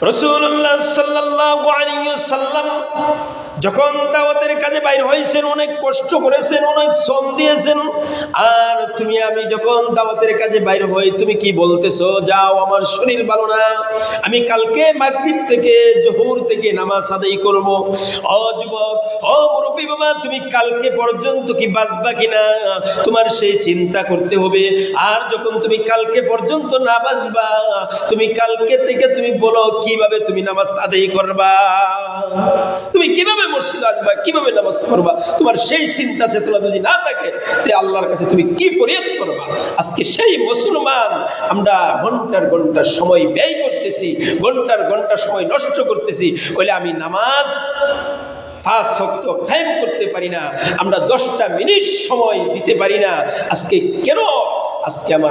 রাসূলুল্লাহ সাল্লাল্লাহু আলাইহি ওয়াসাল্লাম যখন দাওয়াতের কাজে বাইর হয়েছেন, অনেক কষ্ট করেছেন, অনেক শ্রম দিয়েছেন। আর তুমি আমি যখন দাওয়াতের কাজে বাইর হই, তুমি কি বলতেছো? যাও, আমার শরীর ভালো না, আমি কালকে মাগরিব থেকে জোহর থেকে নামাজ আদায় করব। ও যুবক, ও মুরব্বী বাবা, তুমি কালকে পর্যন্ত কি বাঁচবা কিনা তোমার সেই চিন্তা করতে হবে। আর যখন তুমি কালকে পর্যন্ত না বাঁচবা, তুমি কালকে থেকে তুমি বলো কিভাবে তুমি নামাজ আদায় করবা, তুমি কিভাবে মসজিদে আসবা, কিভাবে নামাজ পড়বা। তোমার সেই চিন্তা চেতনা যদি না থাকে, তে আল্লাহর কাছে তুমি কি ফরিয়াদ করবা? আজকে সেই মুসলমান আমরা ঘন্টার ঘন্টা সময় ব্যয় করতেছি, ঘন্টার ঘন্টা সময় নষ্ট করতেছি, বলে আমি নামাজ 5 ওয়াক্ত কায়েম করতে পারি না, আমরা 10টা মিনিট সময় দিতে পারি না। আজকে কেন? আজকে আমার